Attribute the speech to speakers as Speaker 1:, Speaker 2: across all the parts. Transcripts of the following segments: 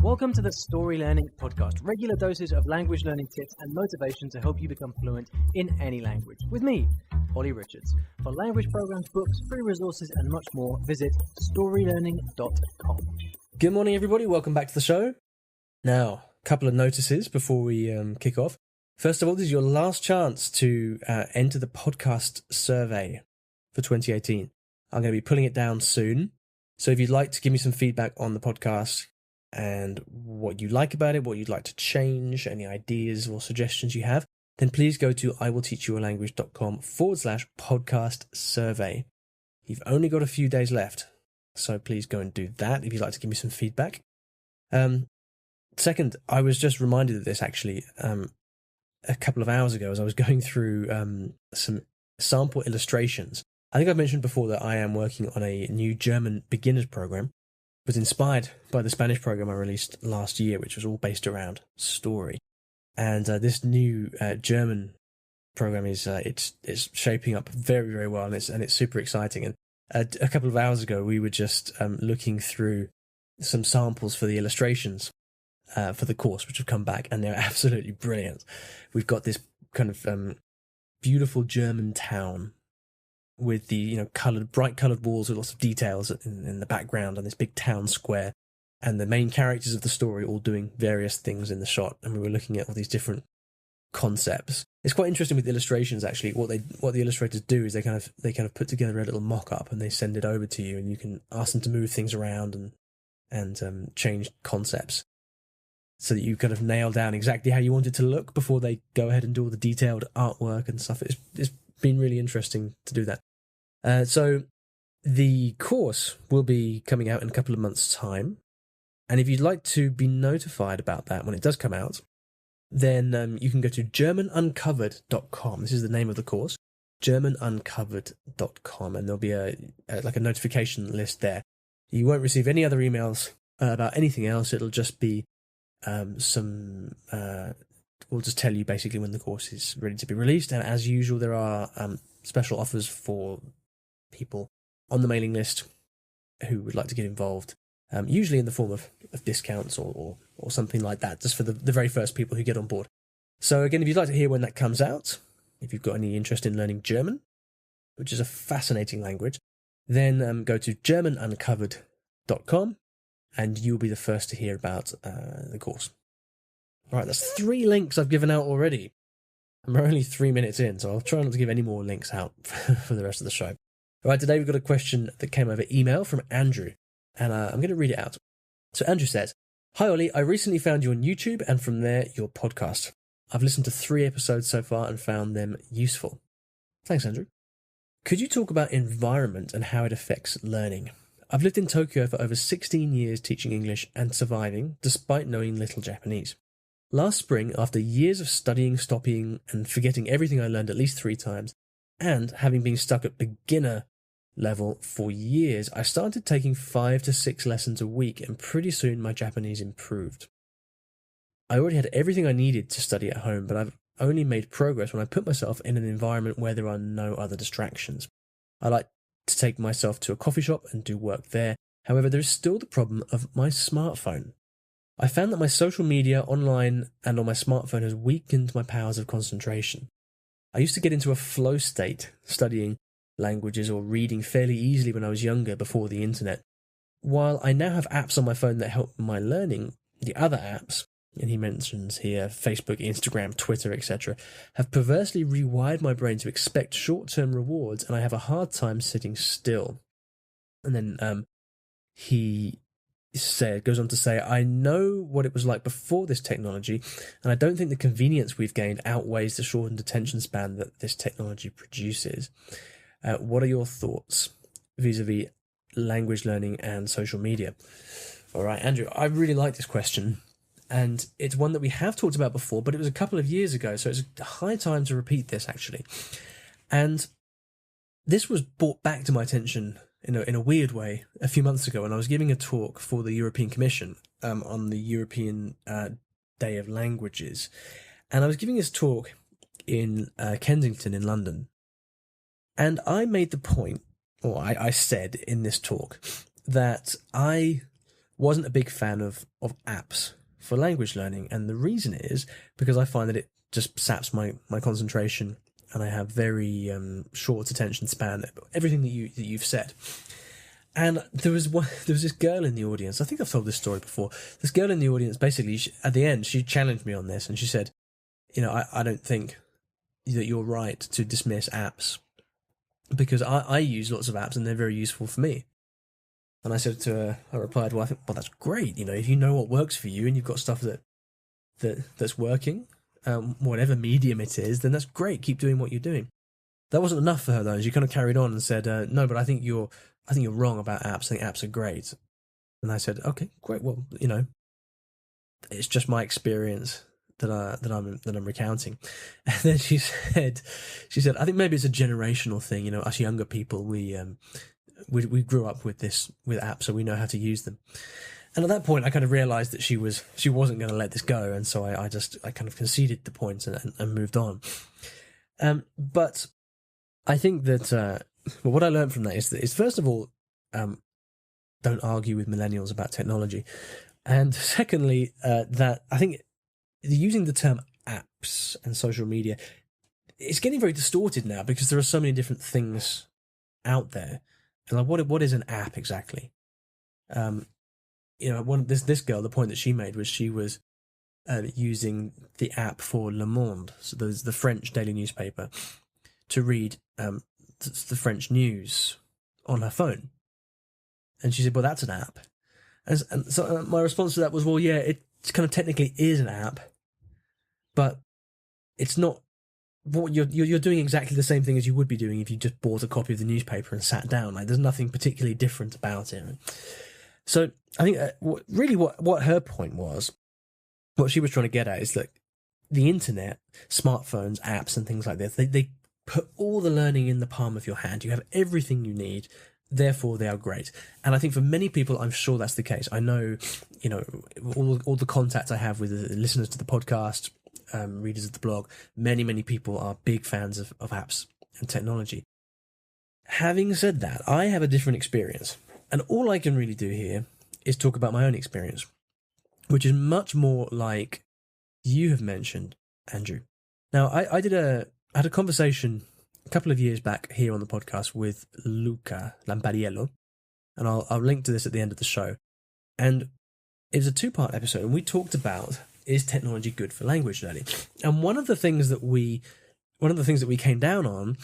Speaker 1: Welcome to the Story Learning Podcast, regular doses of language learning tips and motivation to help you become fluent in any language. With me, Olly Richards. For language programs, books, free resources, and much more, visit StoryLearning.com.
Speaker 2: Good morning, everybody. Welcome back to the show. Now, a couple of notices before we kick off. First of all, this is your last chance to enter the podcast survey for 2018. I'm going to be pulling it down soon. So if you'd like to give me some feedback on the podcast and what you like about it, what you'd like to change, any ideas or suggestions you have, then please go to iwillteachyoualanguage.com/podcast survey. You've only got a few days left, so please go and do that if you'd like to give me some feedback. Second, I was just reminded of this actually a couple of hours ago as I was going through some sample illustrations. I think I've mentioned before that I am working on a new German beginners program. It was inspired by the Spanish program I released last year, which was all based around story. And this new German program is it's shaping up very, very well, and it's super exciting. And a couple of hours ago, we were just looking through some samples for the illustrations for the course, which have come back, and they're absolutely brilliant. We've got this kind of beautiful German town with the bright coloured walls with lots of details in the background, and this big town square, and the main characters of the story all doing various things in the shot. And we were looking at all these different concepts. It's quite interesting with the illustrations actually. What the illustrators do is they kind of put together a little mock-up and they send it over to you, and you can ask them to move things around and change concepts so that you kind of nail down exactly how you want it to look before they go ahead and do all the detailed artwork and stuff. It's been really interesting to do that. So the course will be coming out in a couple of months' time. And if you'd like to be notified about that when it does come out, then you can go to GermanUncovered.com. This is the name of the course, GermanUncovered.com, and there'll be a notification list there. You won't receive any other emails about anything else. It'll just be we'll just tell you basically when the course is ready to be released. And as usual, there are special offers for people on the mailing list who would like to get involved, usually in the form of discounts or something like that, just for the very first people who get on board. So again, if you'd like to hear when that comes out, if you've got any interest in learning German, which is a fascinating language, then go to GermanUncovered.com and you'll be the first to hear about the course. All right, that's 3 links I've given out already. I'm only 3 minutes in, so I'll try not to give any more links out for the rest of the show. All right, today we've got a question that came over email from Andrew, and I'm going to read it out. So Andrew says, "Hi Ollie, I recently found you on YouTube and from there your podcast. I've listened to 3 episodes so far and found them useful." Thanks, Andrew. "Could you talk about environment and how it affects learning? I've lived in Tokyo for over 16 years teaching English and surviving despite knowing little Japanese. Last spring, after years of studying, stopping, and forgetting everything I learned at least 3 times, and having been stuck at beginner level for years, I started taking 5 to 6 lessons a week, and pretty soon my Japanese improved. I already had everything I needed to study at home, but I've only made progress when I put myself in an environment where there are no other distractions. I like to take myself to a coffee shop and do work there. However, there is still the problem of my smartphone. I found that my social media, online, and on my smartphone has weakened my powers of concentration. I used to get into a flow state, studying languages or reading fairly easily when I was younger before the internet. While I now have apps on my phone that help my learning, the other apps, and he mentions here Facebook, Instagram, Twitter, etc., have perversely rewired my brain to expect short-term rewards, and I have a hard time sitting still." And then he goes on to say, "I know what it was like before this technology, and I don't think the convenience we've gained outweighs the shortened attention span that this technology produces. What are your thoughts vis-a-vis language learning and social media?" All right, Andrew, I really like this question, and it's one that we have talked about before, but it was a couple of years ago, so it's a high time to repeat this, actually. And this was brought back to my attention in a weird way a few months ago when I was giving a talk for the European Commission on the European Day of Languages. And I was giving this talk in Kensington in London. And I made the point, or I said in this talk, that I wasn't a big fan of apps for language learning. And the reason is because I find that it just saps my concentration, and I have very short attention span. Everything that you've said. And there was this girl in the audience. I think I've told this story before. This girl in the audience, basically, at the end, she challenged me on this, and she said, I don't think that you're right to dismiss apps, because I use lots of apps and they're very useful for me. And I said to her, I replied, well, I think, well, that's great. If you know what works for you and you've got stuff that's working, whatever medium it is, then that's great. Keep doing what you're doing. That wasn't enough for her, though. She kind of carried on and said, no, but I think you're wrong about apps. I think apps are great. And I said, okay, great. Well, it's just my experience that I'm recounting. And then she said, I think maybe it's a generational thing. Us younger people, we grew up with apps, so we know how to use them. And at that point, I kind of realised that she wasn't going to let this go, and so I kind of conceded the point and moved on. But I think that what I learned from that is first of all, don't argue with millennials about technology, and secondly, that I think using the term apps and social media, it's getting very distorted now because there are so many different things out there. And like, what is an app exactly? This girl, the point that she made was she was using the app for Le Monde, so there's the French daily newspaper, to read the French news on her phone. And she said, well, that's an app. And so my response to that was, well, yeah, it kind of technically is an app, but it's not. What you're doing exactly the same thing as you would be doing if you just bought a copy of the newspaper and sat down. Like, there's nothing particularly different about it. So I think what her point was, what she was trying to get at is that the internet, smartphones, apps, and things like this, they put all the learning in the palm of your hand. You have everything you need. Therefore, they are great. And I think for many people, I'm sure that's the case. I know, all the contacts I have with the listeners to the podcast, readers of the blog, many people are big fans of apps and technology. Having said that, I have a different experience, and all I can really do here is talk about my own experience, which is much more like you have mentioned, Andrew. Now, I had a conversation a couple of years back here on the podcast with Luca Lampariello, and I'll link to this at the end of the show. And it was a 2-part episode, and we talked about, is technology good for language learning? And one of the things that we came down on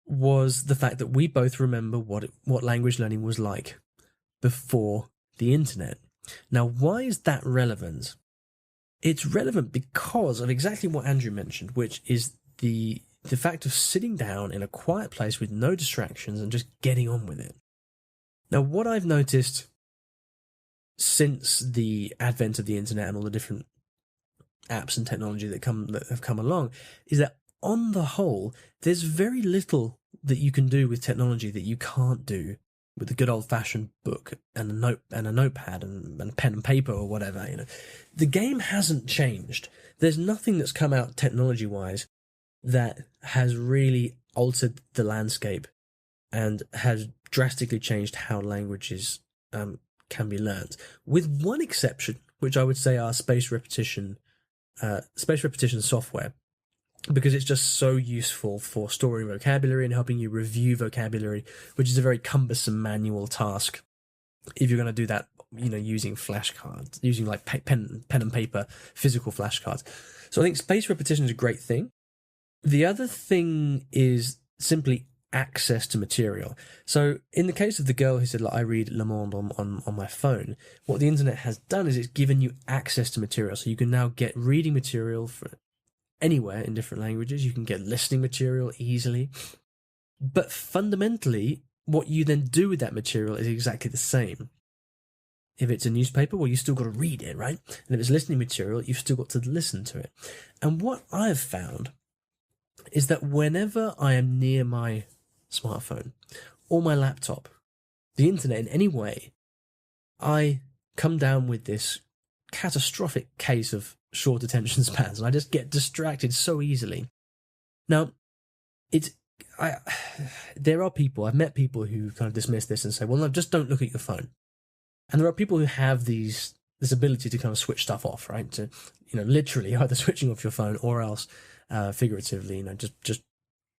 Speaker 2: was the fact that we both remember what language learning was like before the internet. Now, why is that relevant? It's relevant because of exactly what Andrew mentioned, which is the fact of sitting down in a quiet place with no distractions and just getting on with it. Now, what I've noticed since the advent of the internet and all the different apps and technology that have come along is that on the whole, there's very little that you can do with technology that you can't do with a good old-fashioned book and a notepad and pen and paper or whatever. The game hasn't changed. There's nothing that's come out technology-wise that has really altered the landscape and has drastically changed how languages can be learned, with one exception, which I would say are space repetition software, because it's just so useful for storing vocabulary and helping you review vocabulary, which is a very cumbersome manual task if you're going to do that, using flashcards, using like pen and paper, physical flashcards. So I think space repetition is a great thing. The other thing is simply access to material. So in the case of the girl who said, I read Le Monde on my phone, what the internet has done is it's given you access to material. So you can now get reading material for anywhere in different languages. You can get listening material easily. But fundamentally, what you then do with that material is exactly the same. If it's a newspaper, well, you still got to read it, right? And if it's listening material, you've still got to listen to it. And what I've found is that whenever I am near my smartphone or my laptop, the internet in any way, I come down with this catastrophic case of short attention spans, and I just get distracted so easily. Now, I've met people who kind of dismiss this and say, well, no, just don't look at your phone. And there are people who have this ability to kind of switch stuff off, right? To, literally either switching off your phone or else figuratively, just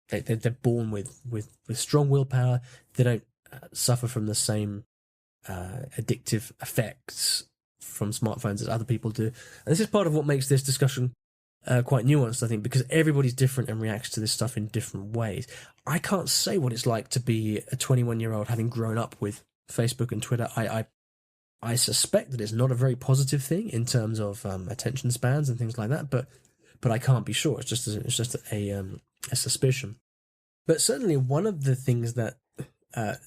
Speaker 2: they're born with strong willpower. They don't suffer from the same addictive effects from smartphones as other people do. And this is part of what makes this discussion quite nuanced, I think, because everybody's different and reacts to this stuff in different ways. I can't say what it's like to be a 21-year-old having grown up with Facebook and Twitter. I suspect that it's not a very positive thing in terms of attention spans and things like that, but I can't be sure. It's just a suspicion. But certainly one of the things that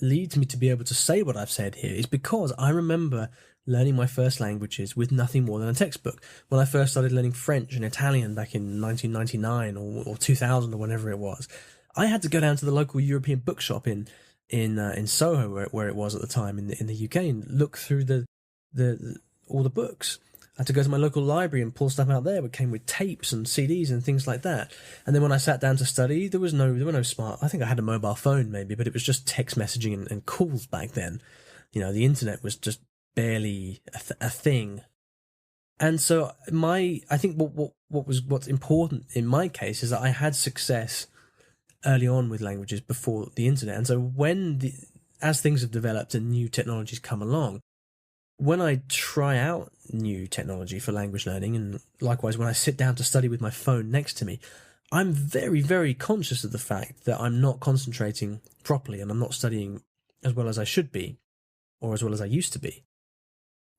Speaker 2: leads me to be able to say what I've said here is because I remember learning my first languages with nothing more than a textbook. When I first started learning French and Italian back in 1999 or 2000 or whenever it was, I had to go down to the local European bookshop in Soho, where it was at the time in the UK, and look through all the books. I had to go to my local library and pull stuff out there, which came with tapes and CDs and things like that. And then when I sat down to study, there were no smart. I think I had a mobile phone maybe, but it was just text messaging and calls back then. The internet was just barely a thing. And so I think what's important in my case is that I had success early on with languages before the internet. And so as things have developed and new technologies come along, when I try out new technology for language learning, and likewise when I sit down to study with my phone next to me, I'm very, very conscious of the fact that I'm not concentrating properly and I'm not studying as well as I should be, or as well as I used to be.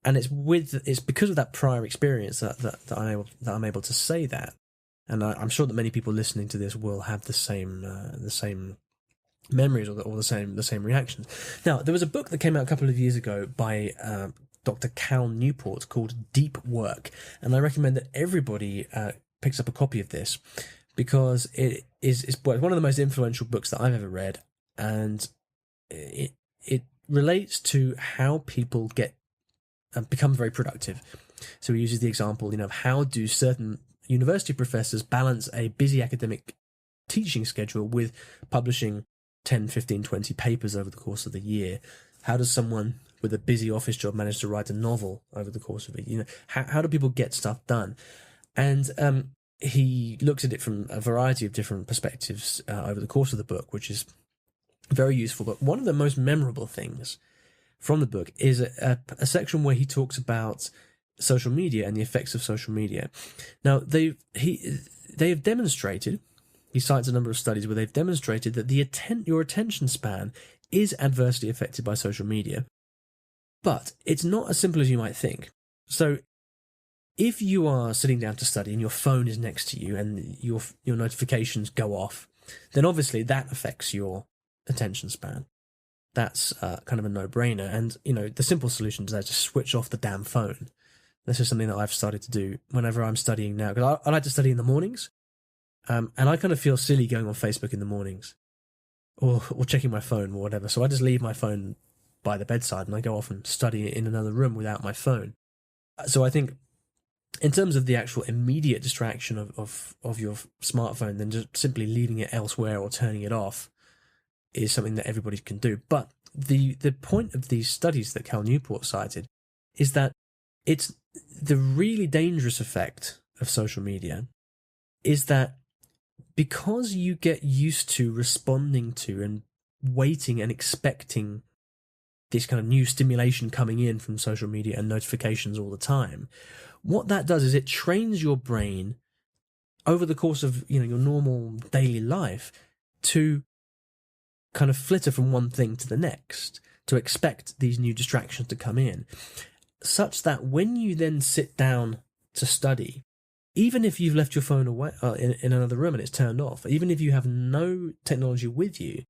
Speaker 2: And it's because of that prior experience that I'm able to say that. And I'm sure that many people listening to this will have the same memories or the same reactions. Now, there was a book that came out a couple of years ago by Dr. Cal Newport called Deep Work, and I recommend that everybody picks up a copy of this because it's one of the most influential books that I've ever read, and it relates to how people become very productive. So he uses the example, of how do certain university professors balance a busy academic teaching schedule with publishing 10, 15, 20 papers over the course of the year. How does someone with a busy office job manage to write a novel over the course of it? How do people get stuff done? And he looks at it from a variety of different perspectives over the course of the book, which is very useful. But one of the most memorable things from the book is a section where he talks about social media and the effects of social media. Now, they have demonstrated, he cites a number of studies where they've demonstrated that your attention span is adversely affected by social media. But it's not as simple as you might think. So if you are sitting down to study and your phone is next to you and your notifications go off, then obviously that affects your attention span. That's kind of a no-brainer. And, the simple solution to that is just switch off the damn phone. This is something that I've started to do whenever I'm studying now. Because I like to study in the mornings. And I kind of feel silly going on Facebook in the mornings. Or checking my phone or whatever. So I just leave my phone by the bedside and I go off and study in another room without my phone. So I think in terms of the actual immediate distraction of your smartphone, then just simply leaving it elsewhere or turning it off is something that everybody can do. But the point of these studies that Cal Newport cited is that it's the really dangerous effect of social media is that because you get used to responding to and waiting and expecting this kind of new stimulation coming in from social media and notifications all the time, what that does is it trains your brain over the course of your normal daily life to kind of flitter from one thing to the next, to expect these new distractions to come in, such that when you then sit down to study, even if you've left your phone away in another room and it's turned off, even if you have no technology with you,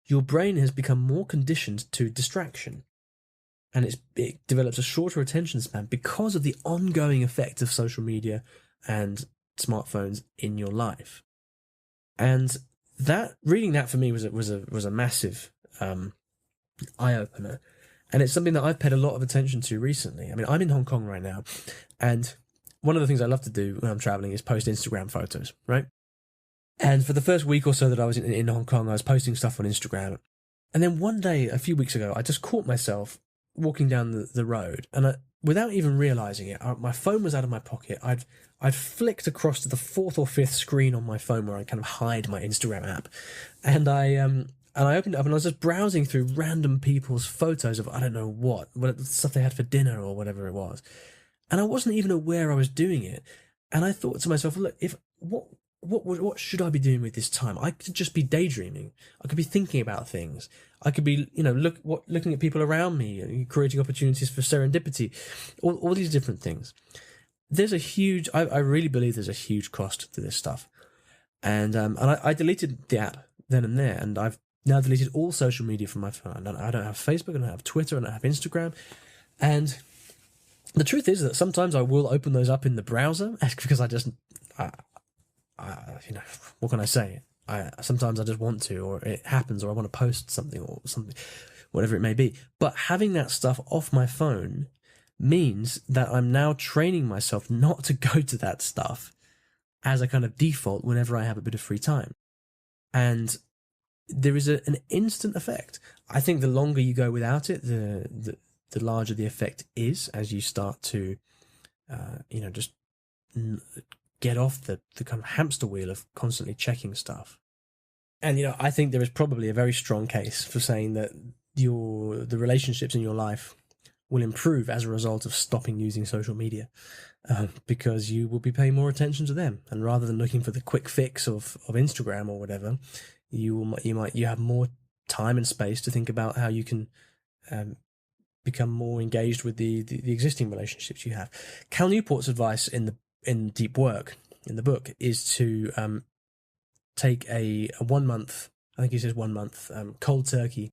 Speaker 2: your brain has become more conditioned to distraction. And it develops a shorter attention span because of the ongoing effect of social media and smartphones in your life. And reading that for me was a massive eye opener, and it's something that I've paid a lot of attention to recently. I mean, I'm in Hong Kong right now, and one of the things I love to do when I'm traveling is post Instagram photos, right? And for the first week or so that I was in Hong Kong, I was posting stuff on Instagram, and then one day, a few weeks ago, I just caught myself walking down the road, and without even realizing it, my phone was out of my pocket. I'd flicked across to the fourth or fifth screen on my phone where I kind of hide my Instagram app, and I opened it up and I was just browsing through random people's photos of I don't know what stuff they had for dinner or whatever it was, and I wasn't even aware I was doing it. And I thought to myself, look, what should I be doing with this time? I could just be daydreaming. I could be thinking about things. I could be, looking at people around me, creating opportunities for serendipity, all these different things. There's a huge, I really believe there's a huge cost to this stuff. And I deleted the app then and there, and I've now deleted all social media from my phone. I don't have Facebook, I don't have Twitter, I don't have Instagram. And the truth is that sometimes I will open those up in the browser because what can I say? Sometimes I just want to, or it happens, or I want to post something or something, whatever it may be. But having that stuff off my phone means that I'm now training myself not to go to that stuff as a kind of default whenever I have a bit of free time. And there is an instant effect. I think the longer you go without it, the larger the effect is as you start to, just get off the kind of hamster wheel of constantly checking stuff. And, I think there is probably a very strong case for saying that the relationships in your life will improve as a result of stopping using social media, because you will be paying more attention to them. And rather than looking for the quick fix of Instagram or whatever, you have more time and space to think about how you can become more engaged with the existing relationships you have. Cal Newport's advice in Deep Work, in the book, is to take a 1 month, I think he says 1 month, cold turkey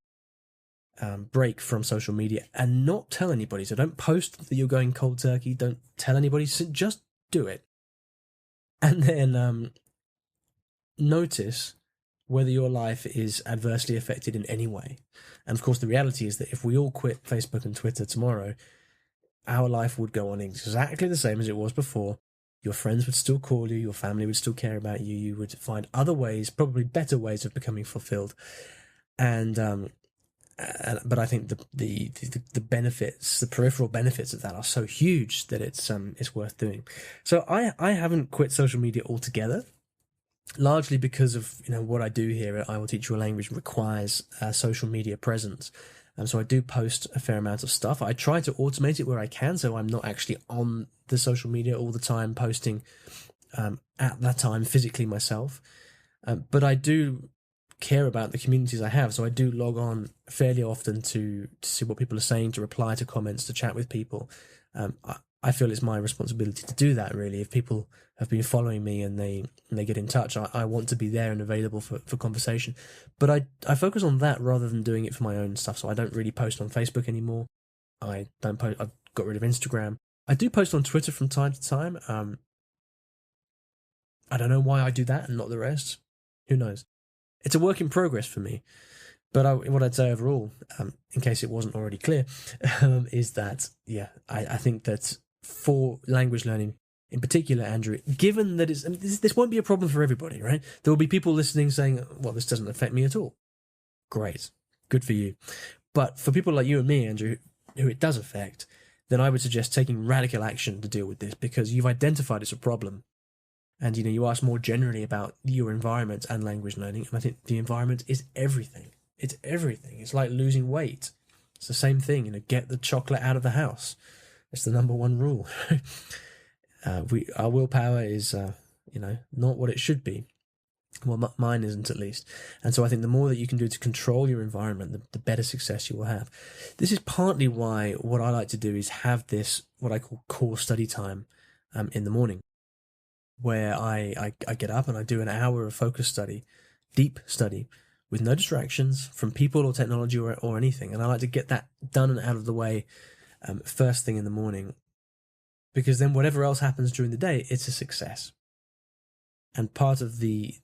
Speaker 2: break from social media and not tell anybody. So don't post that you're going cold turkey. Don't tell anybody. Just do it. And then notice whether your life is adversely affected in any way. And of course, the reality is that if we all quit Facebook and Twitter tomorrow, our life would go on exactly the same as it was before. Your friends would still call you. Your family would still care about you. You would find other ways, probably better ways of becoming fulfilled. But I think the benefits, the peripheral benefits of that are so huge that it's worth doing. So I haven't quit social media altogether, largely because of what I do here at I Will Teach You a Language requires a social media presence. So I do post a fair amount of stuff. I try to automate it where I can, so I'm not actually on the social media all the time posting at that time physically myself. But I do care about the communities I have, so I do log on fairly often to see what people are saying, to reply to comments, to chat with people. I feel it's my responsibility to do that, really. If people have been following me and they get in touch, I want to be there and available for conversation. But I focus on that rather than doing it for my own stuff. So I don't really post on Facebook anymore. I don't post. I've got rid of Instagram. I do post on Twitter from time to time. I don't know why I do that and not the rest. Who knows? It's a work in progress for me. But what I'd say overall, in case it wasn't already clear, is that, I think that for language learning in particular, Andrew, given that this won't be a problem for everybody, right? There will be people listening saying, well, this doesn't affect me at all. Great. Good for you. But for people like you and me, Andrew, who it does affect, then I would suggest taking radical action to deal with this, because you've identified it's a problem. And, you ask more generally about your environment and language learning. And I think the environment is everything. It's everything. It's like losing weight. It's the same thing, get the chocolate out of the house. It's the number one rule. Our willpower is, not what it should be. Well, mine isn't, at least. And so I think the more that you can do to control your environment, the better success you will have. This is partly why what I like to do is have this, what I call core study time, in the morning, where I get up and I do an hour of focus study, deep study, with no distractions from people or technology or anything. And I like to get that done and out of the way first thing in the morning, because then whatever else happens during the day, it's a success. And part of the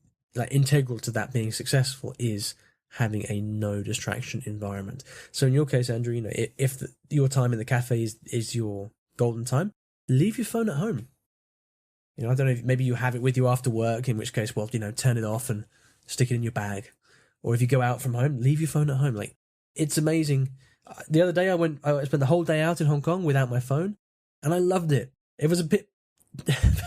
Speaker 2: integral to that being successful is having a no distraction environment. So in your case, Andrew, if your time in the cafe is your golden time, leave your phone at home. I don't know if maybe you have it with you after work, in which case, well, turn it off and stick it in your bag. Or if you go out from home, leave your phone at home. It's amazing. The other day I spent the whole day out in Hong Kong without my phone, and I loved it. It was a bit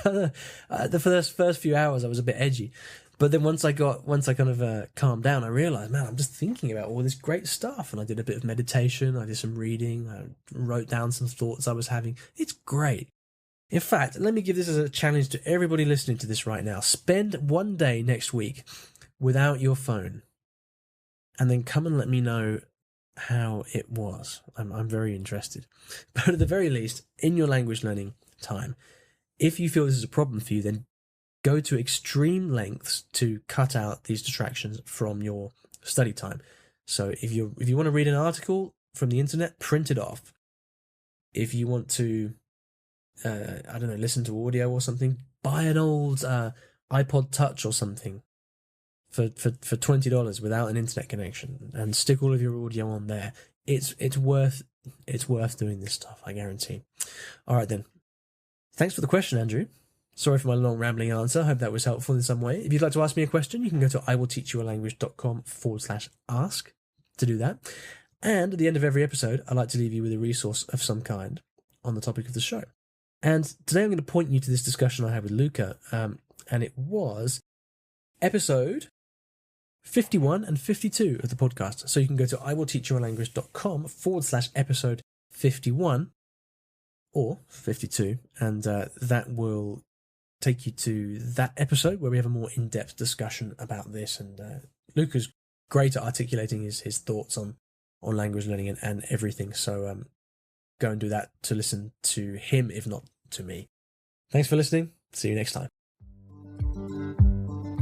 Speaker 2: for the first few hours I was a bit edgy, but then once I kind of calmed down, I realized, man, I'm just thinking about all this great stuff. And I did a bit of meditation, I did some reading, I wrote down some thoughts I was having. It's great. In fact, let me give this as a challenge to everybody listening to this right now. Spend one day next week without your phone, and then come and let me know how it was. I'm very interested. But at the very least, in your language learning time, if you feel this is a problem for you, then go to extreme lengths to cut out these distractions from your study time. So if you want to read an article from the internet, print it off. If you want to, listen to audio or something, buy an old iPod Touch or something for $20 without an internet connection, and stick all of your audio on there. It's worth doing this stuff, I guarantee. All right then. Thanks for the question, Andrew. Sorry for my long rambling answer. I hope that was helpful in some way. If you'd like to ask me a question, you can go to iwillteachyoualanguage.com/ask to do that. And at the end of every episode, I like to leave you with a resource of some kind on the topic of the show. And today I'm going to point you to this discussion I had with Luca, and it was episode 51 and 52 of the podcast. So you can go to iwillteachyoualanguage.com/episode 51 or 52, and that will take you to that episode where we have a more in-depth discussion about this. And Luca's great at articulating his thoughts on language learning and everything. So go and do that to listen to him, if not to me. Thanks for listening. See you next time.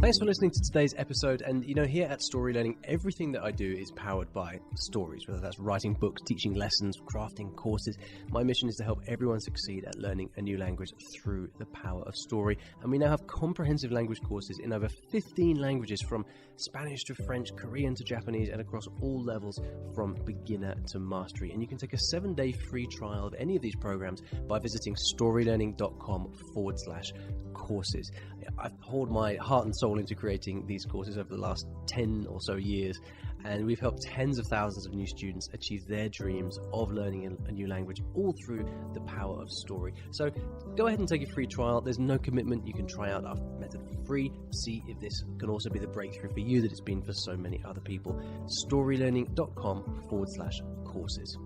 Speaker 3: Thanks for listening to today's episode. And here at Story Learning, everything that I do is powered by stories, whether that's writing books, teaching lessons, crafting courses. My mission is to help everyone succeed at learning a new language through the power of story. And we now have comprehensive language courses in over 15 languages, from Spanish to French, Korean to Japanese, and across all levels from beginner to mastery. And you can take a 7-day free trial of any of these programs by visiting storylearning.com/courses. I've poured my heart and soul into creating these courses over the last 10 or so years, and we've helped tens of thousands of new students achieve their dreams of learning a new language, all through the power of story. So go ahead and take a free trial. There's no commitment. You can try out our method for free, see if this can also be the breakthrough for you that it's been for so many other people. storylearning.com/courses.